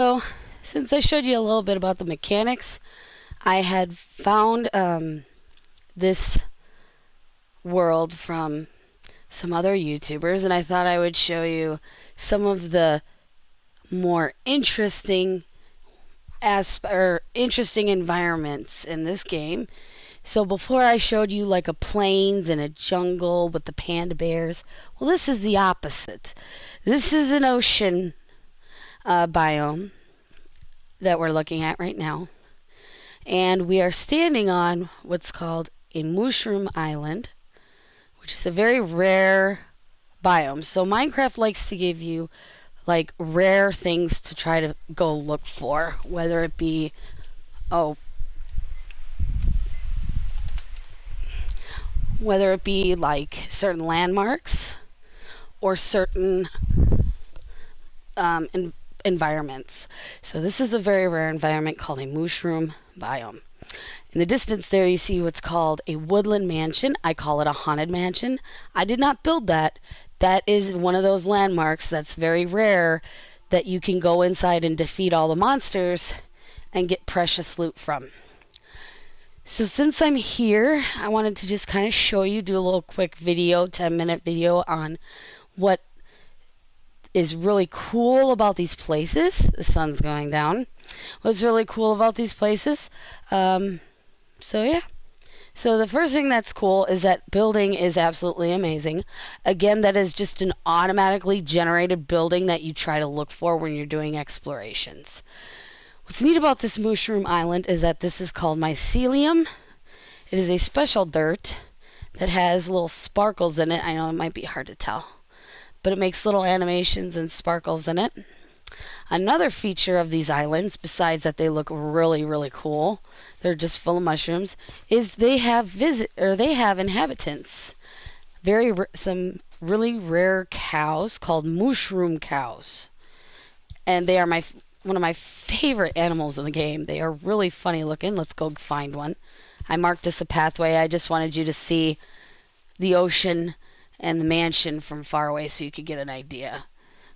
So, since I showed you a little bit about the mechanics, I had found this world from some other YouTubers, and I thought I would show you some of the more interesting environments in this game. So before I showed you like a plains and a jungle with the panda bears, well, this is the opposite. This is an ocean biome that we're looking at right now. And we are standing on what's called a mushroom island, which is a very rare biome. So Minecraft likes to give you like rare things to try to go look for, whether it be oh whether it be like certain landmarks or certain environments. So this is a very rare environment called a mushroom biome. In the distance there you see what's called a woodland mansion. I call it a haunted mansion. I did not build that. That is one of those landmarks that's very rare that you can go inside and defeat all the monsters and get precious loot from. So since I'm here, I wanted to just kind of show you, do a little quick video, 10-minute video on what is really cool about these places. The sun's going down. What's really cool about these places? So yeah. So the first thing that's cool is that building is absolutely amazing. Again, that is just an automatically generated building that you try to look for when you're doing explorations. What's neat about this mushroom island is that this is called mycelium. It is a special dirt that has little sparkles in it. I know it might be hard to tell, but it makes little animations and sparkles in it. Another feature of these islands, besides that they look really, really cool, they're just full of mushrooms, is they have inhabitants. Some really rare cows called mushroom cows, and they are one of my favorite animals in the game. They are really funny looking. Let's go find one. I marked this a pathway. I just wanted you to see the ocean and the mansion from far away so you could get an idea.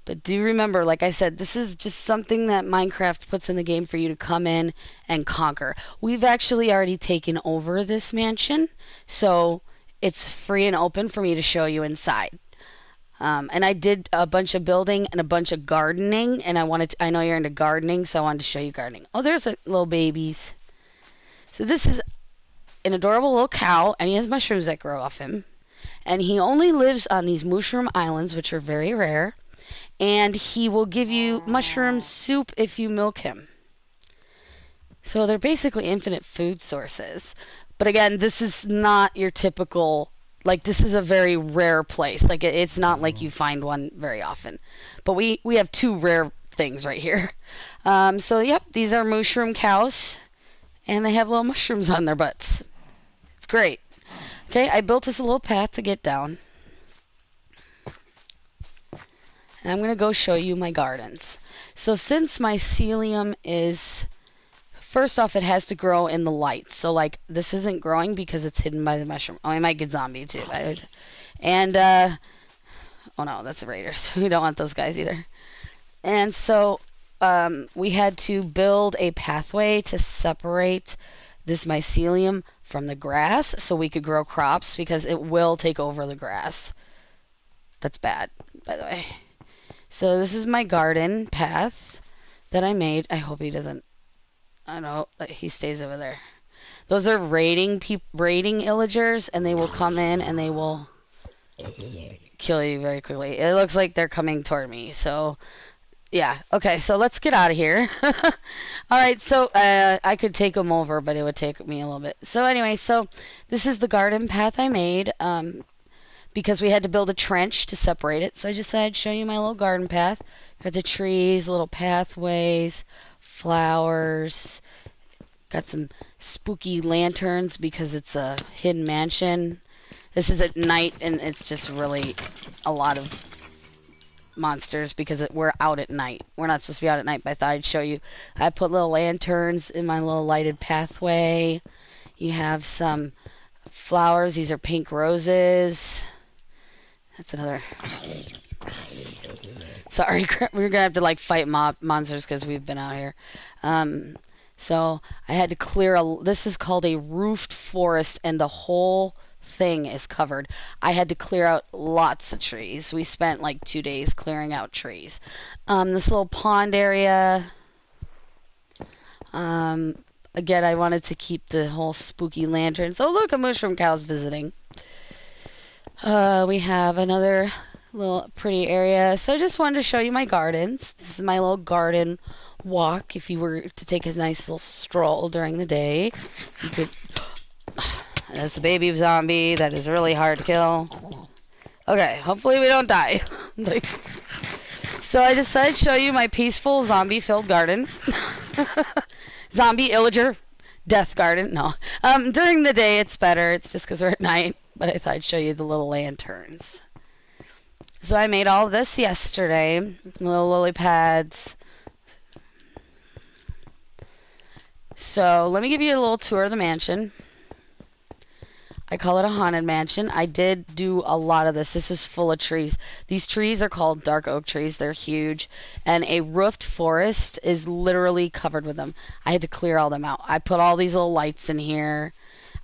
But do remember, like I said, this is just something that Minecraft puts in the game for you to come in and conquer. We've actually already taken over this mansion, so it's free and open for me to show you inside. And I did a bunch of building and a bunch of gardening, and I know you're into gardening, so I wanted to show you gardening. Oh, there's little babies. So this is an adorable little cow, and he has mushrooms that grow off him. And he only lives on these mushroom islands, which are very rare. And he will give you mushroom soup if you milk him. So they're basically infinite food sources. But again, this is not your typical, like this is a very rare place. Like it's not like you find one very often. But we have two rare things right here. So yep, these are mushroom cows. And they have little mushrooms on their butts. It's great. Okay, I built this little path to get down. And I'm going to go show you my gardens. So since mycelium is, first off, it has to grow in the light. So like this isn't growing because it's hidden by the mushroom. Oh, I might get zombie too. And, oh no, that's the raiders. We don't want those guys either. And so we had to build a pathway to separate this mycelium from the grass so we could grow crops because it will take over the grass. That's bad, by the way. So this is my garden path that I made. I hope he doesn't, I don't know, he stays over there. Those are raiding illagers, and they will come in and they will kill you very quickly. It looks like they're coming toward me, so yeah. Okay, so let's get out of here. Alright, so I could take them over, but it would take me a little bit. So anyway, so this is the garden path I made. Because we had to build a trench to separate it. So I just thought I'd show you my little garden path. Got the trees, little pathways, flowers. Got some spooky lanterns because it's a hidden mansion. This is at night, and it's just really a lot of monsters because we're out at night. We're not supposed to be out at night, but I thought I'd show you. I put little lanterns in my little lighted pathway. You have some flowers. These are pink roses. That's another Sorry, we're gonna have to like fight monsters because we've been out here. Um, so I had to clear a. This is called a roofed forest, and the whole thing is covered. I had to clear out lots of trees. We spent like 2 days clearing out trees. This little pond area. Again, I wanted to keep the whole spooky lanterns. Oh, look, a mushroom cow's visiting. We have another little pretty area. So I just wanted to show you my gardens. This is my little garden walk. If you were to take a nice little stroll during the day, you could. That's a baby zombie. That is really hard to kill. Okay, hopefully we don't die. So I decided to show you my peaceful zombie-filled garden. Zombie illager death garden. No. During the day it's better. It's just because we're at night. But I thought I'd show you the little lanterns. So I made all of this yesterday. Little lily pads. So let me give you a little tour of the mansion. I call it a haunted mansion. I did do a lot of this. This is full of trees. These trees are called dark oak trees. They're huge. And a roofed forest is literally covered with them. I had to clear all them out. I put all these little lights in here.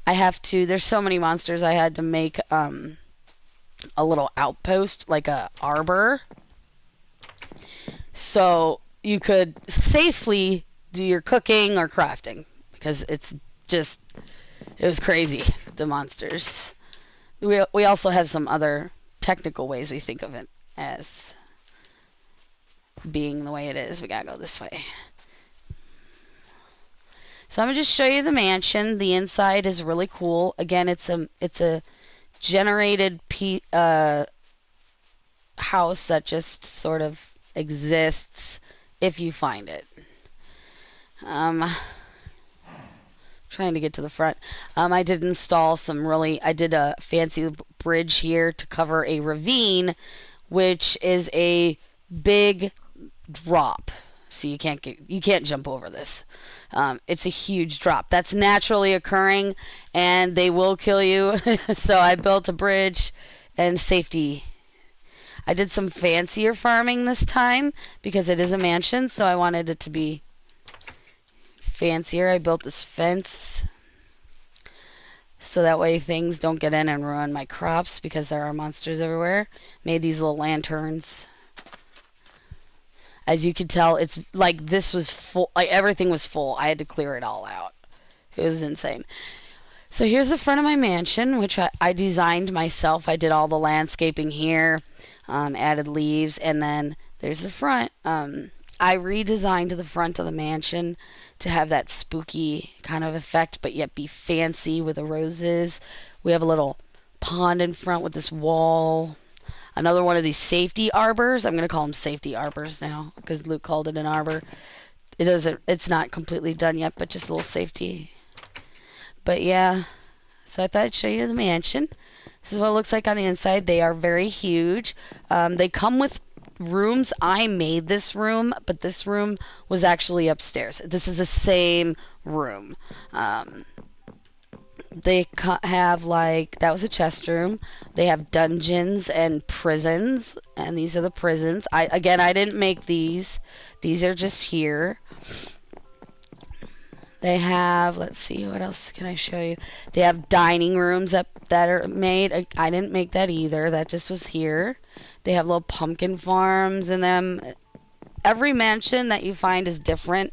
I have to, there's so many monsters, I had to make a little outpost, like a arbor. So you could safely do your cooking or crafting. Because it's just, it was crazy, the monsters. We also have some other technical ways we think of it as being the way it is. We gotta go this way. So I'm gonna just show you the mansion. The inside is really cool. Again, it's a generated house that just sort of exists if you find it. Trying to get to the front. I did install I did a fancy bridge here to cover a ravine, which is a big drop. So you can't jump over this. It's a huge drop. That's naturally occurring, and they will kill you. So I built a bridge and safety. I did some fancier farming this time because it is a mansion, so I wanted it to be fancier. I built this fence so that way things don't get in and ruin my crops because there are monsters everywhere. Made these little lanterns. As you can tell, it's like this was full, like everything was full. I had to clear it all out. It was insane. So here's the front of my mansion, which I designed myself. I did all the landscaping here, added leaves, and then there's the front. I redesigned the front of the mansion to have that spooky kind of effect, but yet be fancy with the roses. We have a little pond in front with this wall. Another one of these safety arbors. I'm going to call them safety arbors now because Luke called it an arbor. It's not completely done yet, but just a little safety. But yeah, so I thought I'd show you the mansion. This is what it looks like on the inside. They are very huge. They come with rooms. I made this room, but this room was actually upstairs. This is the same room. They have like, that was a chest room. They have dungeons and prisons, and these are the prisons. I didn't make these. These are just here. They have, let's see, what else can I show you? They have dining rooms that are made. I didn't make that either. That just was here. They have little pumpkin farms in them. Every mansion that you find is different.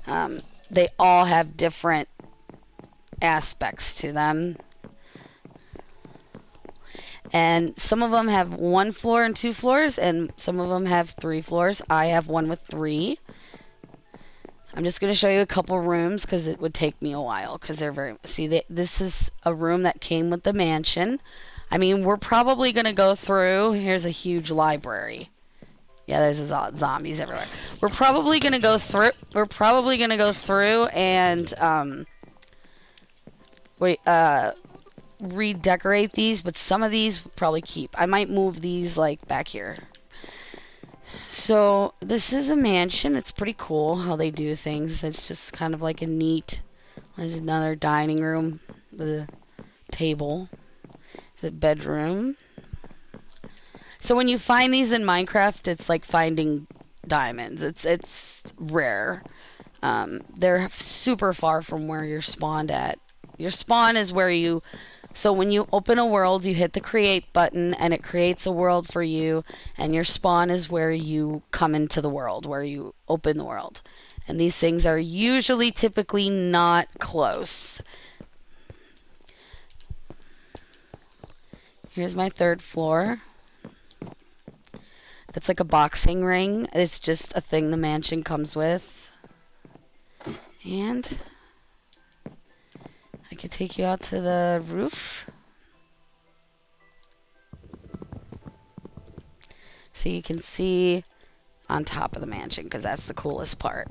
They all have different aspects to them. And some of them have 1 floor and 2 floors, and some of them have 3 floors. I have one with 3. I'm just going to show you a couple rooms because it would take me a while because they're very... See, this is a room that came with the mansion. I mean, we're probably going to go through... Here's a huge library. Yeah, there's zombies everywhere. We're probably going to go through... and... redecorate these, but some of these we'll probably keep. I might move these like back here. So this is a mansion. It's pretty cool how they do things. It's just kind of like a neat. There's another dining room with a table. It's a bedroom. So when you find these in Minecraft, it's like finding diamonds. It's rare. They're super far from where you're spawned at. Your spawn is where you... So when you open a world, you hit the create button, and it creates a world for you, and your spawn is where you come into the world, where you open the world. And these things are usually typically not close. Here's my 3rd floor. That's like a boxing ring. It's just a thing the mansion comes with. And I could take you out to the roof. So you can see on top of the mansion, because that's the coolest part.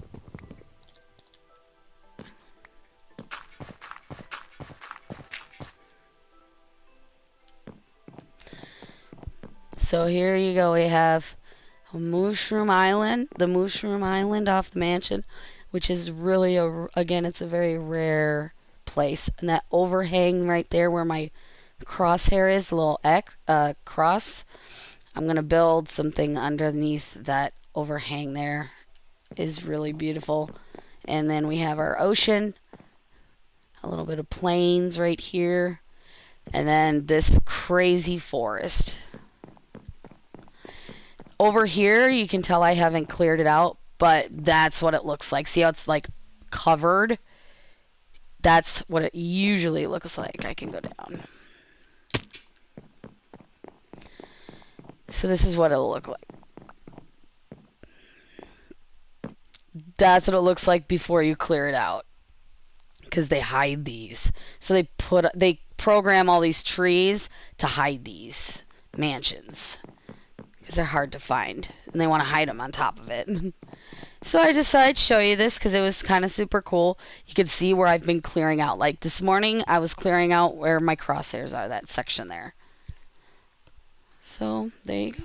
So here you go. We have a mushroom island, the mushroom island off the mansion, which is really again, it's a very rare place. And that overhang right there where my crosshair is, the little cross, I'm gonna build something underneath that overhang there. Is really beautiful. And then we have our ocean, a little bit of plains right here, and then this crazy forest. Over here, you can tell I haven't cleared it out, but that's what it looks like. See how it's like covered? That's what it usually looks like. I can go down. So this is what it'll look like. That's what it looks like before you clear it out. Because they hide these. So they program all these trees to hide these mansions. Because they're hard to find. And they want to hide them on top of it. So I decided to show you this because it was kind of super cool. You can see where I've been clearing out. Like this morning, I was clearing out where my crosshairs are, that section there. So there you go.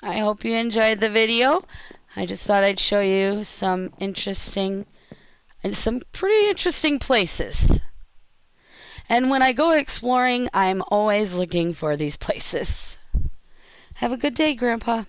I hope you enjoyed the video. I just thought I'd show you some pretty interesting places. And when I go exploring, I'm always looking for these places. Have a good day, Grandpa.